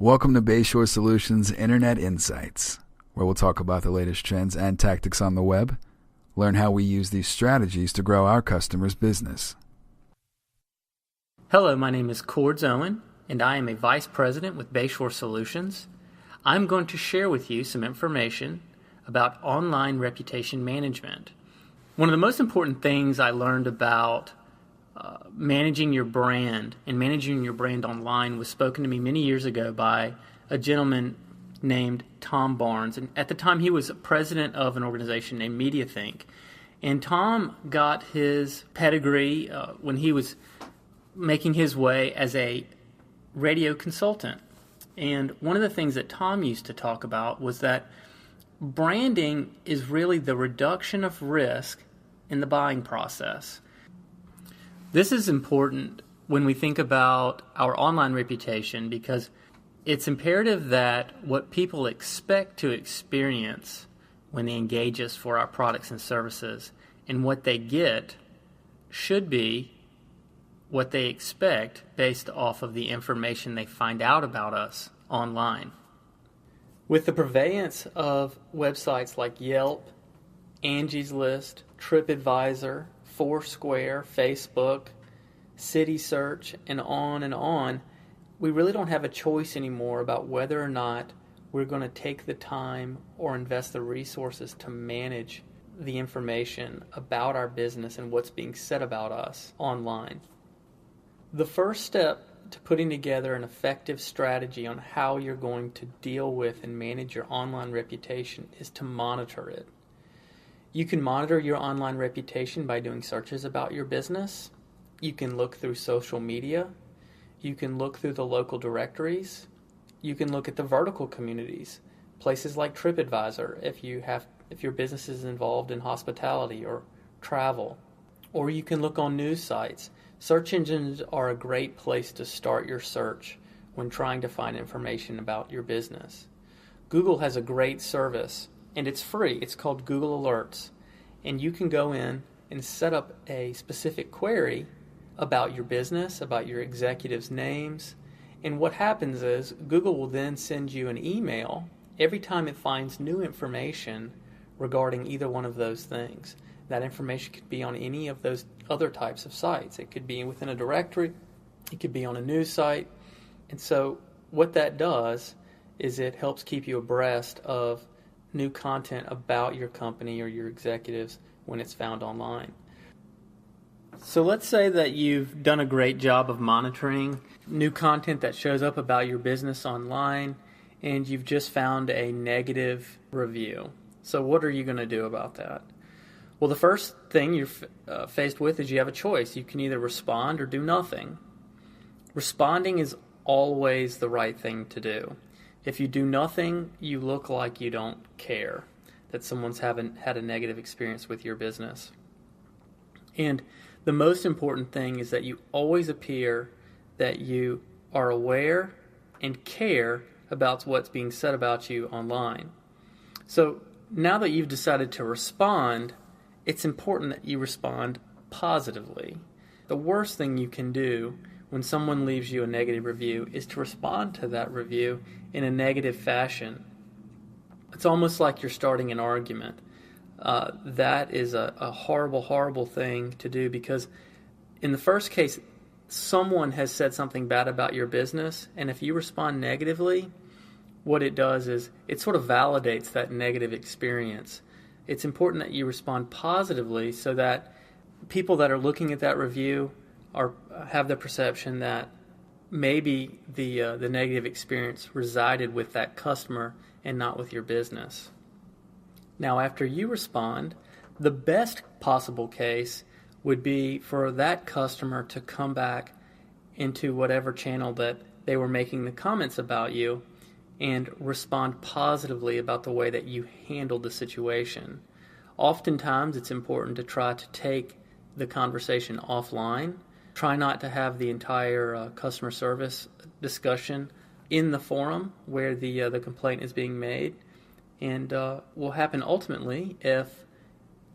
Welcome to Bayshore Solutions Internet Insights, where we'll talk about the latest trends and tactics on the web, learn how we use these strategies to grow our customers' business. Hello, my name is Owen, and I am a Vice President with Bayshore Solutions. I'm going to share with you some information about online reputation management. One of the most important things I learned about managing your brand and managing your brand online was spoken to me many years ago by a gentleman named Tom Barnes. And at the time, he was president of an organization named MediaThink. And Tom got his pedigree when he was making his way as a radio consultant. And one of the things that Tom used to talk about was that branding is really the reduction of risk in the buying process. This is important when we think about our online reputation because it's imperative that what people expect to experience when they engage us for our products and services and what they get should be what they expect based off of the information they find out about us online. With the prevalence of websites like Yelp, Angie's List, TripAdvisor, Foursquare, Facebook, City Search, and on, we really don't have a choice anymore about whether or not we're going to take the time or invest the resources to manage the information about our business and what's being said about us online. The first step to putting together an effective strategy on how you're going to deal with and manage your online reputation is to monitor it. You can monitor your online reputation by doing searches about your business. You can look through social media. You can look through the local directories. You can look at the vertical communities, places like TripAdvisor if your business is involved in hospitality or travel. Or you can look on news sites. Search engines are a great place to start your search when trying to find information about your business. Google has a great service, and it's free. It's called Google Alerts. And you can go in and set up a specific query about your business, about your executives' names. And what happens is Google will then send you an email every time it finds new information regarding either one of those things. That information could be on any of those other types of sites. It could be within a directory. It could be on a news site. And so what that does is it helps keep you abreast of new content about your company or your executives when it's found online. So let's say that you've done a great job of monitoring new content that shows up about your business online and you've just found a negative review. So what are you going to do about that? Well, the first thing you're faced with is you have a choice. You can either respond or do nothing. Responding is always the right thing to do. If you do nothing, you look like you don't care that someone's had a negative experience with your business. And the most important thing is that you always appear that you are aware and care about what's being said about you online. So now that you've decided to respond, it's important that you respond positively. The worst thing you can do when someone leaves you a negative review is to respond to that review in a negative fashion. It's almost like you're starting an argument. That is a horrible, horrible thing to do because in the first case, someone has said something bad about your business, and if you respond negatively, what it does is it sort of validates that negative experience. It's important that you respond positively so that people that are looking at that review have the perception that maybe the negative experience resided with that customer and not with your business. Now, after you respond, the best possible case would be for that customer to come back into whatever channel that they were making the comments about you and respond positively about the way that you handled the situation. Oftentimes, it's important to try to take the conversation offline. Try not to have the entire customer service discussion in the forum where the complaint is being made. And will happen ultimately if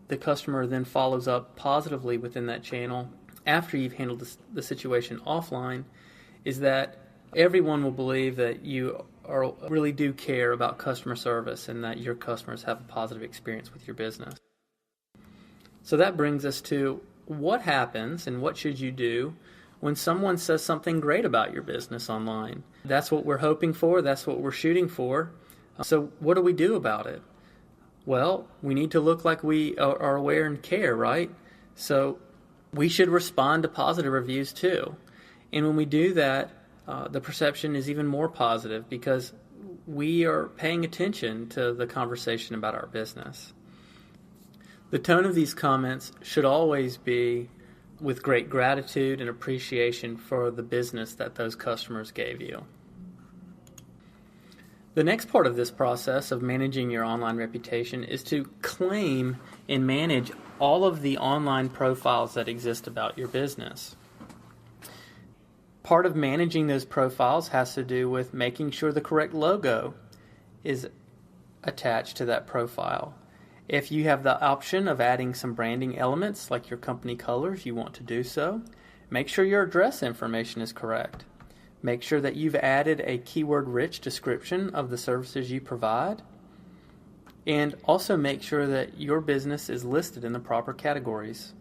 the customer then follows up positively within that channel after you've handled the situation offline is that everyone will believe that you really do care about customer service and that your customers have a positive experience with your business. So that brings us to what happens and what should you do when someone says something great about your business online. That's what we're hoping for. That's what we're shooting for. So what do we do about it? Well, we need to look like we are aware and care, right? So we should respond to positive reviews too. And when we do that, the perception is even more positive because we are paying attention to the conversation about our business. The tone of these comments should always be with great gratitude and appreciation for the business that those customers gave you. The next part of this process of managing your online reputation is to claim and manage all of the online profiles that exist about your business. Part of managing those profiles has to do with making sure the correct logo is attached to that profile. If you have the option of adding some branding elements like your company colors, you want to do so. Make sure your address information is correct. Make sure that you've added a keyword-rich description of the services you provide. And also make sure that your business is listed in the proper categories.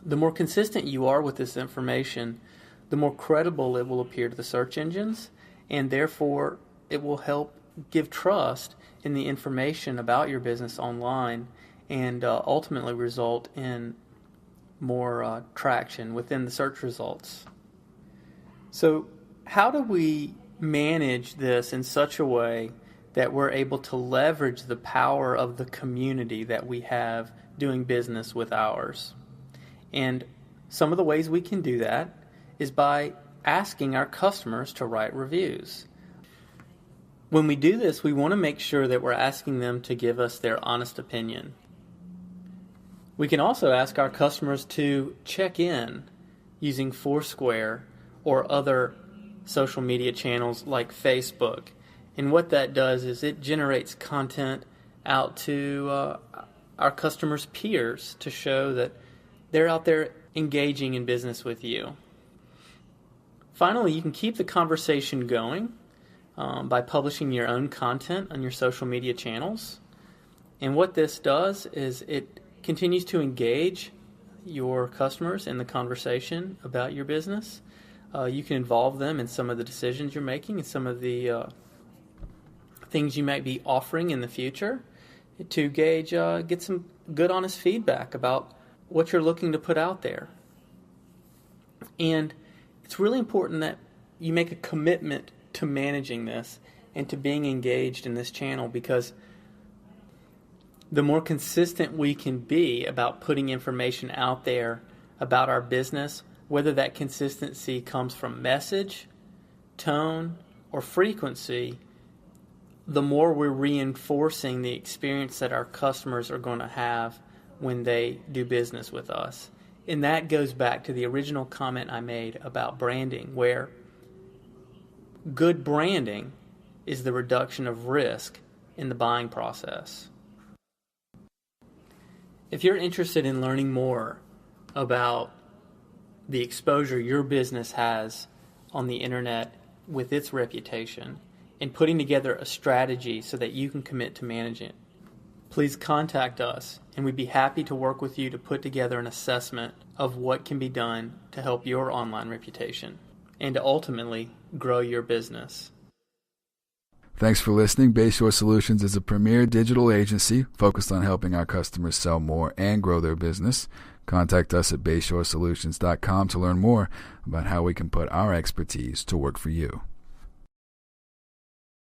The more consistent you are with this information, the more credible it will appear to the search engines, and therefore it will help give trust in the information about your business online and ultimately result in more traction within the search results. So how do we manage this in such a way that we're able to leverage the power of the community that we have doing business with ours? And some of the ways we can do that is by asking our customers to write reviews. When we do this, we want to make sure that we're asking them to give us their honest opinion. We can also ask our customers to check in using Foursquare or other social media channels like Facebook. And what that does is it generates content out to our customers' peers to show that they're out there engaging in business with you. Finally, you can keep the conversation going by publishing your own content on your social media channels. And what this does is it continues to engage your customers in the conversation about your business. You can involve them in some of the decisions you're making and some of the things you might be offering in the future to get some good, honest feedback about what you're looking to put out there. And it's really important that you make a commitment to managing this and to being engaged in this channel, because the more consistent we can be about putting information out there about our business, whether that consistency comes from message, tone, or frequency, the more we're reinforcing the experience that our customers are going to have when they do business with us. And that goes back to the original comment I made about branding, where good branding is the reduction of risk in the buying process. If you're interested in learning more about the exposure your business has on the internet with its reputation and putting together a strategy so that you can commit to manage it, please contact us and we'd be happy to work with you to put together an assessment of what can be done to help your online reputation and to ultimately grow your business. Thanks for listening. Bayshore Solutions is a premier digital agency focused on helping our customers sell more and grow their business. Contact us at BayshoreSolutions.com to learn more about how we can put our expertise to work for you.